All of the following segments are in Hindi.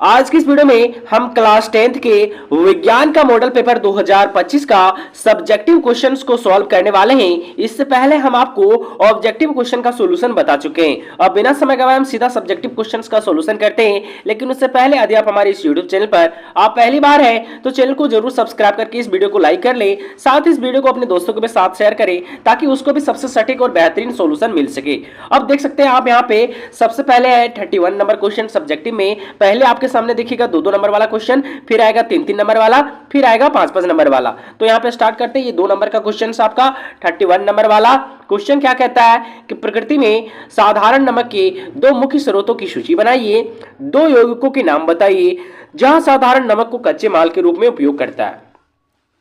आज की इस वीडियो में हम क्लास 10th के विज्ञान का मॉडल पेपर 2025 का सब्जेक्टिव क्वेश्चंस को सॉल्व करने वाले हैं। इससे पहले हम आपको ऑब्जेक्टिव क्वेश्चन का सॉल्यूशन बता चुके हैं। अब बिना समय गवाए हम सीधा सब्जेक्टिव क्वेश्चंस का सॉल्यूशन करते हैं, लेकिन उससे पहले यदि आप हमारे इस यूट्यूब चैनल पर आप पहली बार हैं तो चैनल को जरूर सब्सक्राइब करके इस वीडियो को लाइक कर ले, साथ ही इस वीडियो को अपने दोस्तों के साथ शेयर करें ताकि उसको भी सबसे सटीक और बेहतरीन सॉल्यूशन मिल सके। अब देख सकते हैं आप यहाँ पे सबसे पहले है 31 नंबर क्वेश्चन सब्जेक्टिव में। पहले आपके सामने देखिएगा 2-2 नंबर वाला क्वेश्चन, फिर आएगा 3-3 नंबर वाला, फिर आएगा 5-5 नंबर वाला। तो यहाँ पे स्टार्ट करते हैं। ये 2 नंबर का क्वेश्चन है आपका 31 नंबर वाला क्वेश्चन। क्या कहता है कि प्रकृति में साधारण नमक के 2 मुख्य स्रोतों की सूची बनाइए, 2 यौगिकों के नाम बताइए जहां साधारण नमक को कच्चे माल के रूप में उपयोग करता है।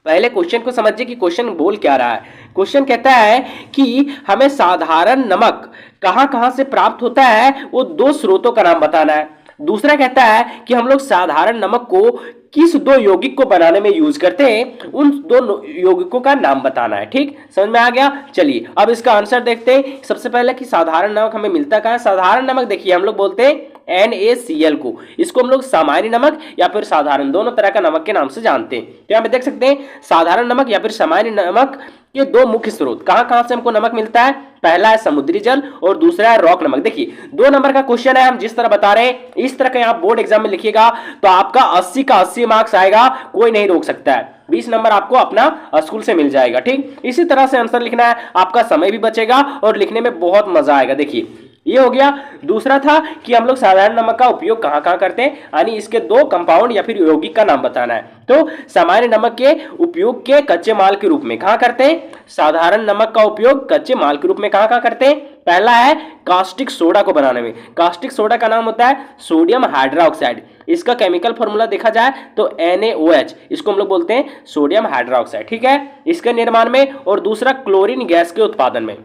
पहले क्वेश्चन को समझिए कि क्वेश्चन बोल क्या रहा है। क्वेश्चन कहता है कि हमें साधारण नमक कहां कहां से प्राप्त होता है, वो 2 स्रोतों का नाम बताना है। दूसरा कहता है कि हम लोग साधारण नमक को किस 2 यौगिक को बनाने में यूज करते हैं, उन 2 यौगिकों का नाम बताना है। ठीक, समझ में आ गया। चलिए अब इसका आंसर देखते हैं। सबसे पहले कि साधारण नमक हमें मिलता कहां है। साधारण नमक देखिए हम लोग बोलते हैं NaCl को, इसको हम लोग सामान्य नमक या फिर साधारण दोनों तरह का नमक के नाम से जानते हैं। तो यहाँ पे देख सकते हैं साधारण नमक या फिर सामान्य नमक के 2 मुख्य स्रोत कहां कहां से हमको नमक मिलता है। पहला है समुद्री जल और दूसरा है रॉक नमक। देखिए 2 नंबर का क्वेश्चन है, हम जिस तरह बता रहे हैं इस तरह का यहाँ बोर्ड एग्जाम में लिखिएगा तो आपका 80 का 80 मार्क्स आएगा, कोई नहीं रोक सकता है। 20 नंबर आपको अपना स्कूल से मिल जाएगा। ठीक, इसी तरह से आंसर लिखना है, आपका समय भी बचेगा और लिखने में बहुत मजा आएगा। देखिए ये हो गया। दूसरा था कि हम लोग साधारण नमक का उपयोग कहां कहां करते हैं, यानी इसके 2 कंपाउंड या फिर यौगिक का नाम बताना है। तो सामान्य नमक के उपयोग के कच्चे माल के रूप में कहां करते हैं, साधारण नमक का उपयोग कच्चे माल के रूप में कहां कहां करते हैं। पहला है कास्टिक सोडा को बनाने में। कास्टिक सोडा का नाम होता है सोडियम हाइड्रोक्साइड। इसका केमिकल फॉर्मूला देखा जाए तो NaOH, इसको हम लोग बोलते हैं सोडियम हाइड्रोक्साइड। ठीक है, इसके निर्माण में। और दूसरा क्लोरीन गैस के उत्पादन में।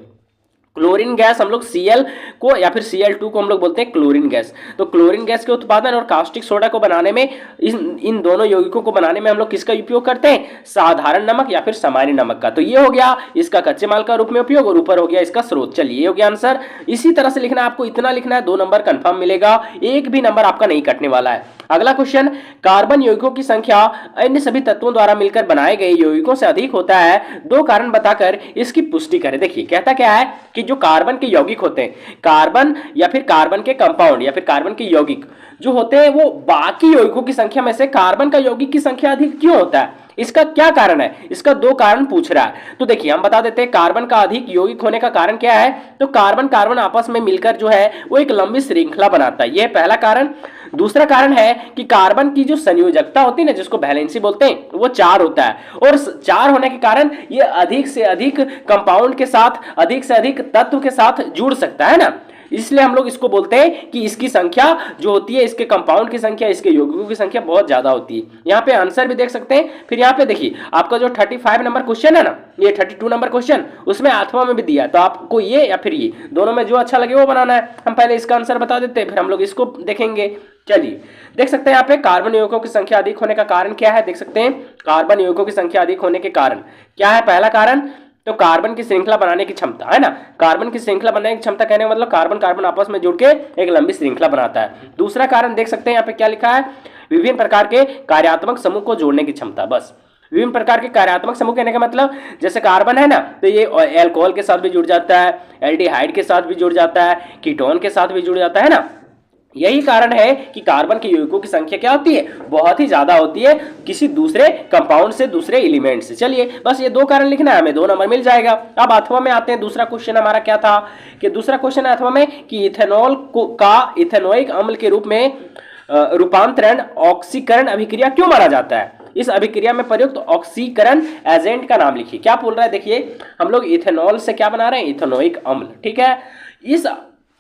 क्लोरीन गैस हम लोग Cl को या फिर Cl2 को हम लोग बोलते हैं क्लोरीन गैस। तो क्लोरीन गैस के उत्पादन और कास्टिक सोडा को बनाने में, इन दोनों यौगिकों को बनाने में हम लोग किसका उपयोग करते हैं, साधारण नमक या फिर सामान्य नमक का। तो ये हो गया इसका कच्चे माल का रूप में उपयोग और ऊपर हो गया इसका स्रोत। चलिए ये हो गया आंसर। इसी तरह से लिखना, आपको इतना लिखना है, 2 नंबर कंफर्म मिलेगा, एक भी नंबर आपका नहीं कटने वाला है। अगला क्वेश्चन, कार्बन यौगिकों की संख्या अन्य सभी तत्वों द्वारा मिलकर बनाए गए यौगिकों से अधिक होता है, 2 कारण बताकर इसकी पुष्टि करें। देखिए कहता क्या है कि जो कार्बन के यौगिक होते हैं, कार्बन या फिर कार्बन के कंपाउंड या फिर कार्बन के यौगिक जो होते हैं, वो बाकी यौगिकों की संख्या में से कार्बन का यौगिक की संख्या अधिक क्यों होता है, इसका क्या कारण है। इसका 2 कारण पूछ रहा है। तो देखिए हम बता देते हैं कार्बन का अधिक यौगिक होने का कारण क्या है। तो कार्बन कार्बन आपस में मिलकर जो है वो एक लंबी श्रृंखला बनाता है, यह पहला कारण। दूसरा कारण है कि कार्बन की जो संयोजकता होती है ना, जिसको वैलेंसी बोलते हैं, वो 4 होता है और 4 होने के कारण ये अधिक से अधिक कंपाउंड के साथ, अधिक से अधिक तत्व के साथ जुड़ सकता है ना। इसलिए हम लोग इसको बोलते हैं कि इसकी संख्या जो होती है, इसके कंपाउंड की संख्या, इसके यौगिकों की संख्या बहुत ज्यादा होती है। यहाँ पे आंसर भी देख सकते हैं। फिर यहाँ पे देखिए आपका जो 35 नंबर क्वेश्चन है ना, ये 32 नंबर क्वेश्चन, उसमें 8वां में भी दिया, तो आपको ये या फिर ये दोनों में जो अच्छा लगे वो बनाना है। हम पहले इसका आंसर बता देते हैं, फिर हम लोग इसको देखेंगे। चलिए देख सकते हैं यहाँ पे कार्बन यौगिकों की संख्या अधिक होने का कारण क्या है। देख सकते हैं कार्बन यौगिकों की संख्या अधिक होने के कारण क्या है। पहला कारण तो कार्बन की श्रृंखला बनाने की क्षमता है ना। कार्बन की श्रृंखला बनाने की क्षमता कहने का मतलब कार्बन कार्बन आपस में जुड़ के एक लंबी श्रृंखला बनाता है। दूसरा कारण देख सकते हैं यहाँ पे क्या लिखा है, विभिन्न प्रकार के कार्यात्मक समूह को जोड़ने की क्षमता। बस विभिन्न प्रकार के कार्यात्मक समूह कहने का मतलब जैसे कार्बन है ना, तो ये एल्कोहल के साथ भी जुड़ जाता है, एल्डिहाइड के साथ भी जुड़ जाता है, कीटोन के साथ भी जुड़ जाता है ना। यही कारण है कि कार्बन के यौगिकों की संख्या क्या होती है, बहुत ही ज्यादा होती है किसी दूसरे कंपाउंड से, दूसरे एलिमेंट से। चलिए बस ये 2 कारण लिखना है, हमें 2 नंबर मिल जाएगा। अब अथवा में आते हैं। दूसरा क्वेश्चन हमारा क्या था कि दूसरा क्वेश्चन है अथवा में कि इथेनॉल का इथेनोइक अम्ल के रूप में रूपांतरण ऑक्सीकरण अभिक्रिया क्यों माना जाता है। इस अभिक्रिया में प्रयुक्त ऑक्सीकरण एजेंट का नाम लिखिए। क्या बोल रहा है, देखिए हम लोग इथेनॉल से क्या बना रहे हैं, इथेनोइक अम्ल। ठीक है, इस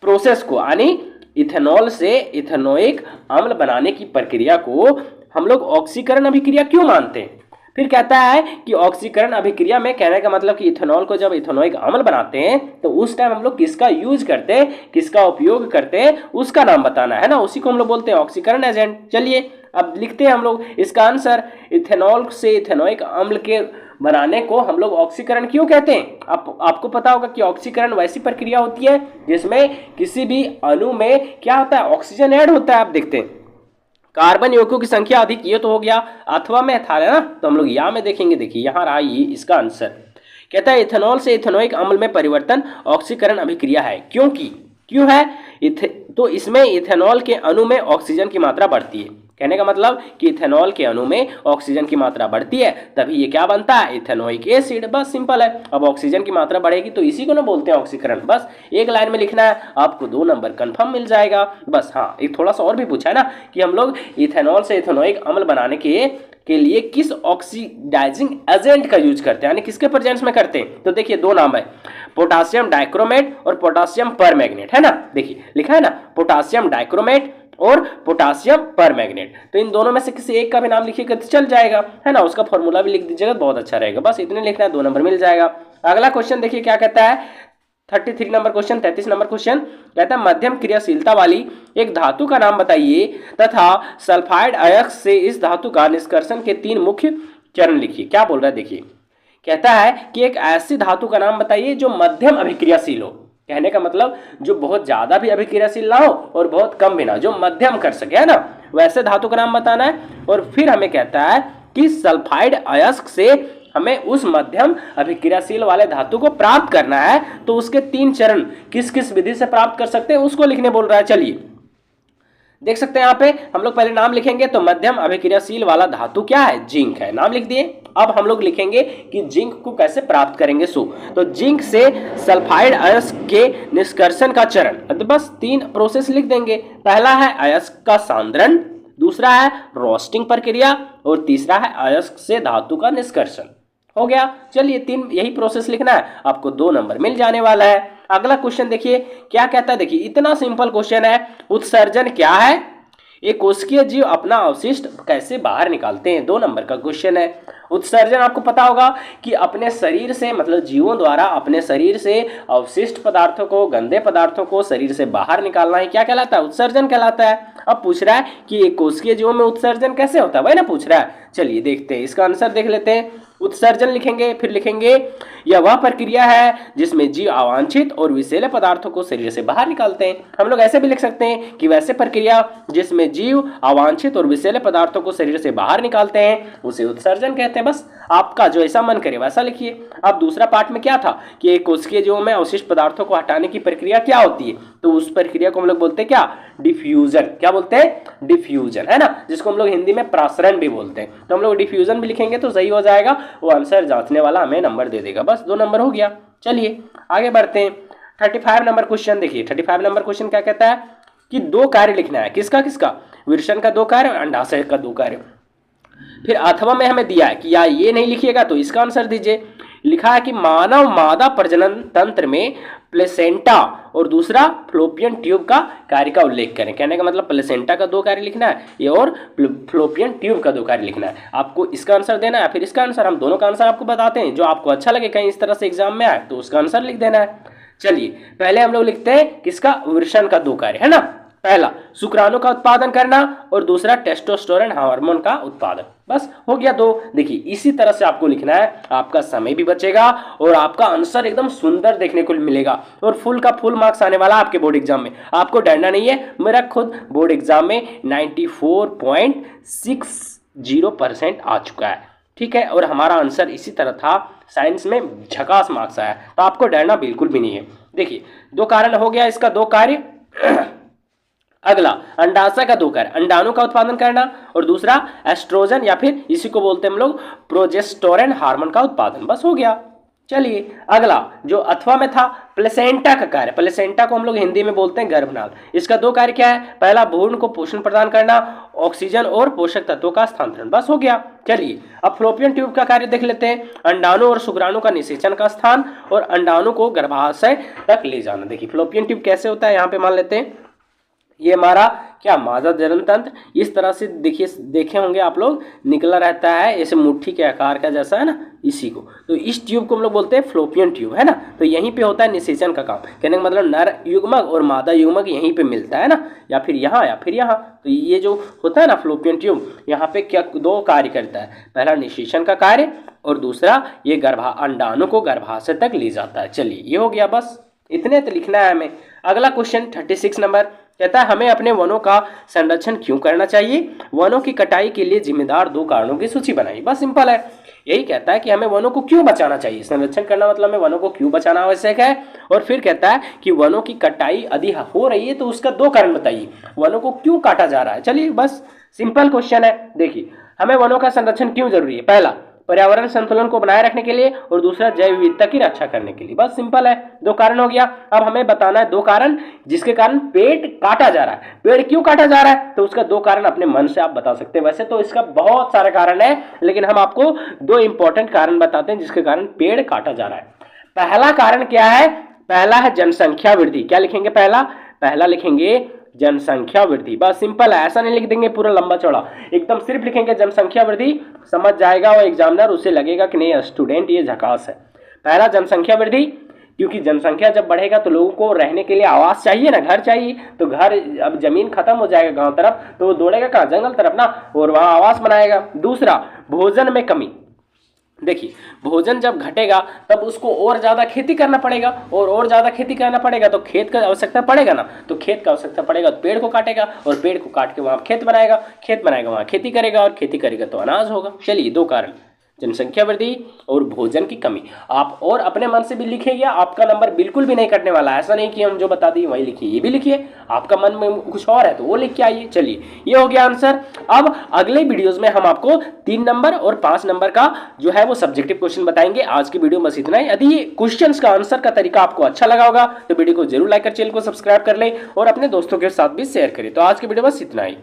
प्रोसेस को यानी इथेनॉल से इथेनोइक अम्ल बनाने की प्रक्रिया को हम लोग ऑक्सीकरण अभिक्रिया क्यों मानते हैं। फिर कहता है कि ऑक्सीकरण अभिक्रिया में, कहने का मतलब कि इथेनॉल को जब इथेनोइक अम्ल बनाते हैं तो उस टाइम हम लोग किसका यूज करते हैं, किसका उपयोग करते हैं, उसका नाम बताना है ना, उसी को हम लोग बोलते हैं ऑक्सीकरण एजेंट। चलिए अब लिखते हैं हम लोग इसका आंसर। इथेनॉल से इथेनोइक अम्ल के बनाने को हम लोग ऑक्सीकरण क्यों कहते हैं। आपको पता होगा कि ऑक्सीकरण वैसी प्रक्रिया होती है जिसमें किसी भी अणु में क्या होता है, ऑक्सीजन ऐड होता है। आप देखते हैं कार्बन यौगिकों की संख्या अधिक, ये तो हो गया। अथवा में था ना, तो हम लोग या में देखेंगे। देखिए यहाँ रहा ये इसका आंसर। कहता है इथेनॉल से इथेनोइक अम्ल में परिवर्तन ऑक्सीकरण अभिक्रिया है, क्योंकि क्यों है तो इसमें इथेनॉल के अणु में ऑक्सीजन की मात्रा बढ़ती है। कहने का मतलब कि इथेनॉल के अणु में ऑक्सीजन की मात्रा बढ़ती है, तभी ये क्या बनता है, इथेनोइक एसिड। बस सिंपल है। अब ऑक्सीजन की मात्रा बढ़ेगी तो इसी को ना बोलते हैं ऑक्सीकरण। बस एक लाइन में लिखना है, आपको 2 नंबर कंफर्म मिल जाएगा। बस हाँ, एक थोड़ा सा और भी पूछा है ना कि हम लोग इथेनॉल से इथेनोइक अम्ल बनाने के लिए किस ऑक्सीडाइजिंग एजेंट का यूज करते हैं, यानी किसके प्रेजेंस में करते हैं। तो देखिए 2 नाम है, पोटासियम डाइक्रोमेट और पोटासियम परमैंगनेट, है ना। देखिए लिखा है ना, पोटासियम डाइक्रोमेट और पोटासियम परमैंगनेट। तो इन दोनों में से किसी एक का भी नाम लिखिएगा तो चल जाएगा, है ना। उसका फॉर्मूला भी लिख दीजिएगा, बहुत अच्छा रहेगा। बस इतने लिखना है, 2 नंबर मिल जाएगा। अगला क्वेश्चन देखिए क्या कहता है, 33 नंबर क्वेश्चन, 33 नंबर क्वेश्चन कहता है मध्यम क्रियाशीलता वाली एक धातु का नाम बताइए तथा सल्फाइड अयस्क से इस धातु का निष्कर्षण के 3 मुख्य चरण लिखिए। क्या बोल रहा है देखिए, कहता है कि एक ऐसी धातु का नाम बताइए जो मध्यम अभिक्रियाशील हो। कहने का मतलब जो बहुत ज्यादा भी अभिक्रियाशील ना हो और बहुत कम भी ना, जो मध्यम कर सके, है ना, वैसे धातु का नाम बताना है। और फिर हमें कहता है कि सल्फाइड अयस्क से हमें उस मध्यम अभिक्रियाशील वाले धातु को प्राप्त करना है, तो उसके 3 चरण किस किस विधि से प्राप्त कर सकते हैं उसको लिखने बोल रहा है। चलिए देख सकते हैं यहाँ पे हम लोग पहले नाम लिखेंगे, तो मध्यम अभिक्रियाशील वाला धातु क्या है, जिंक है। नाम लिख दिए। अब हम लोग लिखेंगे कि जिंक को कैसे प्राप्त करेंगे। तो जिंक से सल्फाइड अयस्क के निष्कर्षण का चरण, तो बस 3 प्रोसेस लिख देंगे। पहला है अयस्क का सांद्रण, दूसरा है रोस्टिंग प्रक्रिया और तीसरा है अयस्क से धातु का निष्कर्षण। हो गया। चलिए 3 यही प्रोसेस लिखना है, आपको 2 नंबर मिल जाने वाला है। अगला क्वेश्चन देखिए क्या कहता है। देखिए इतना सिंपल क्वेश्चन है, उत्सर्जन क्या है, एक कोशिकीय जीव अपना अवशिष्ट कैसे बाहर निकालते हैं, 2 नंबर का क्वेश्चन है। उत्सर्जन आपको पता होगा कि अपने शरीर से, मतलब जीवों द्वारा अपने शरीर से अवशिष्ट पदार्थों को, गंदे पदार्थों को शरीर से बाहर निकालना ही क्या कहलाता है, उत्सर्जन कहलाता है। अब पूछ रहा है कि एक कोशिकीय जीवों में उत्सर्जन कैसे होता है, वही ना पूछ रहा है। चलिए देखते हैं, इसका आंसर देख लेते हैं। उत्सर्जन लिखेंगे, फिर लिखेंगे यह वह प्रक्रिया है जिसमें जीव अवांछित और विषैले पदार्थों को शरीर से बाहर निकालते हैं। हम लोग ऐसे भी लिख सकते हैं कि वैसे प्रक्रिया जिसमें जीव अवांछित और विषैले पदार्थों को शरीर से बाहर निकालते हैं उसे उत्सर्जन कहते हैं। बस आपका जो ऐसा मन करे वैसा लिखिए। अब दूसरा पार्ट में क्या था कि एक कोशिकीय जीवों में अवशिष्ट पदार्थों को हटाने की प्रक्रिया क्या होती है, तो उस प्रक्रिया को हम लोग बोलते हैं क्या, डिफ्यूजन। क्या बोलते हैं, डिफ्यूजन, है ना, जिसको हम लोग हिंदी में प्रासरण भी बोलते हैं। तो हम लोग डिफ्यूजन भी लिखेंगे तो सही हो जाएगा, वो आंसर जांचने वाला हमें नंबर दे देगा। बस 2 नंबर हो गया। चलिए आगे बढ़ते हैं। 35 नंबर क्वेश्चन देखिए। 35 नंबर क्वेश्चन क्या कहता है कि 2 कार्य लिखना है। किसका किसका, विर्शन का 2 कार्य और अंडाशय का 2 कार्य। फिर अथवा में हमें दिया है कि या ये नहीं लिखिएगा तो इसका आंसर दीजिए। लिखा है कि मानव मादा प्रजनन तंत्र में प्लेसेंटा और दूसरा फ्लोपियन ट्यूब का कार्य का उल्लेख करें। कहने का मतलब प्लेसेंटा का 2 कार्य लिखना है ये और फ्लोपियन ट्यूब का 2 कार्य लिखना है। आपको इसका आंसर देना है, फिर इसका आंसर। हम दोनों का आंसर आपको बताते हैं, जो आपको अच्छा लगे कहीं इस तरह से एग्जाम में आए तो उसका आंसर लिख देना है। चलिए पहले हम लोग लिखते हैं किसका, वृषण का 2 कार्य, है ना। पहला शुक्राणु का उत्पादन करना और दूसरा टेस्टोस्टेरोन हार्मोन का उत्पादन। बस हो गया 2। देखिए इसी तरह से आपको लिखना है, आपका समय भी बचेगा और आपका आंसर एकदम सुंदर देखने को मिलेगा और फुल का फुल मार्क्स आने वाला आपके बोर्ड एग्जाम में। आपको डरना नहीं है, मेरा खुद बोर्ड एग्जाम में 94.60% आ चुका है, ठीक है। और हमारा आंसर इसी तरह था, साइंस में झकास मार्क्स आया, तो आपको डरना बिल्कुल भी नहीं है। देखिए 2 कारण हो गया, इसका 2 कार्य। अगला अंडाशय का 2 कार्य, अंडाणु का उत्पादन करना और दूसरा एस्ट्रोजन या फिर इसी को बोलते हैं हम लोग प्रोजेस्टेरोन हार्मोन का उत्पादन। बस हो गया। चलिए अगला जो अथवा में था, प्लेसेंटा का कार्य। प्लेसेंटा को हम लोग हिंदी में बोलते हैं गर्भनाल। इसका 2 कार्य क्या है, पहला भ्रूण को पोषण प्रदान करना, ऑक्सीजन और पोषक तत्वों का स्थानांतरण। बस हो गया। चलिए अब फ्लोपियन ट्यूब का कार्य देख लेते हैं, अंडाणु और शुक्राणु का निषेचन का स्थान और अंडाणु को गर्भाशय तक ले जाना। देखिए फ्लोपियन ट्यूब कैसे होता है, यहाँ पे मान लेते हैं ये हमारा क्या, मादा जनन तंत्र। इस तरह से देखिए, देखे होंगे आप लोग, निकला रहता है ऐसे मुट्ठी के आकार का जैसा, है ना, इसी को। तो इस ट्यूब को हम लोग बोलते हैं फ्लोपियन ट्यूब, है ना। तो यहीं पे होता है निषेचन का काम। कहने का मतलब नर युग्मक और मादा युग्मक यहीं पे मिलता है ना, या फिर यहाँ या फिर यहाँ। तो ये जो होता है ना फ्लोपियन ट्यूब, यहाँ पे क्या 2 कार्य करता है, पहला निषेचन का कार्य और दूसरा ये अंडाणु को गर्भाशय तक ले जाता है। चलिए ये हो गया। बस इतने तो लिखना है हमें। अगला क्वेश्चन 36 नंबर कहता है हमें अपने वनों का संरक्षण क्यों करना चाहिए, वनों की कटाई के लिए जिम्मेदार 2 कारणों की सूची बनाइए। बस सिंपल है, यही कहता है कि हमें वनों को क्यों बचाना चाहिए, संरक्षण करना मतलब हमें वनों को क्यों बचाना आवश्यक है। और फिर कहता है कि वनों की कटाई यदि हो रही है तो उसका 2 कारण बताइए, वनों को क्यों काटा जा रहा है। चलिए बस सिंपल क्वेश्चन है। देखिए हमें वनों का संरक्षण क्यों जरूरी है, पहला पर्यावरण संतुलन को बनाए रखने के लिए और दूसरा जैव विविधता की रक्षा करने के लिए। बस सिंपल है, 2 कारण हो गया। अब हमें बताना है 2 कारण जिसके कारण पेड़ काटा जा रहा है। पेड़ क्यों काटा जा रहा है तो उसका 2 कारण अपने मन से आप बता सकते हैं। वैसे तो इसका बहुत सारे कारण है, लेकिन हम आपको 2 इंपॉर्टेंट कारण बताते हैं जिसके कारण पेड़ काटा जा रहा है। पहला कारण क्या है, पहला है जनसंख्या वृद्धि। क्या लिखेंगे, पहला लिखेंगे जनसंख्या वृद्धि। बस सिंपल है, ऐसा नहीं लिख देंगे पूरा लंबा चौड़ा, एकदम सिर्फ लिखेंगे जनसंख्या वृद्धि, समझ जाएगा वो एग्जामिनर, उसे लगेगा कि नहीं स्टूडेंट ये झकास है। पहला जनसंख्या वृद्धि, क्योंकि जनसंख्या जब बढ़ेगा तो लोगों को रहने के लिए आवास चाहिए ना, घर चाहिए। तो घर, अब जमीन खत्म हो जाएगा गांव तरफ तो वो दौड़ेगा कहाँ, जंगल तरफ ना, और वहां आवास बनाएगा। दूसरा भोजन में कमी। देखिए भोजन जब घटेगा तब उसको और ज़्यादा खेती करना पड़ेगा, और ज़्यादा खेती करना पड़ेगा तो खेत का आवश्यकता पड़ेगा ना, तो खेत का आवश्यकता पड़ेगा तो पेड़ को काटेगा, और पेड़ को काट के वहाँ खेत बनाएगा वहाँ खेती करेगा, और खेती करेगा तो अनाज होगा। चलिए 2 कारण, जनसंख्या वृद्धि और भोजन की कमी। आप और अपने मन से भी लिखिएगा, आपका नंबर बिल्कुल भी नहीं कटने वाला है। ऐसा नहीं कि हम जो बता दिए वही लिखिए, ये भी लिखिए, आपका मन में कुछ और है तो वो लिख के आइए। चलिए ये हो गया आंसर। अब अगले वीडियोस में हम आपको 3 नंबर और 5 नंबर का जो है वो सब्जेक्टिव क्वेश्चन बताएंगे। आज की वीडियो में बस इतना ही। यदि ये क्वेश्चंस का आंसर का तरीका आपको अच्छा लगा होगा तो वीडियो को जरूर लाइक कर, चैनल को सब्सक्राइब कर ले और अपने दोस्तों के साथ भी शेयर करें। तो आज की वीडियो बस इतना ही।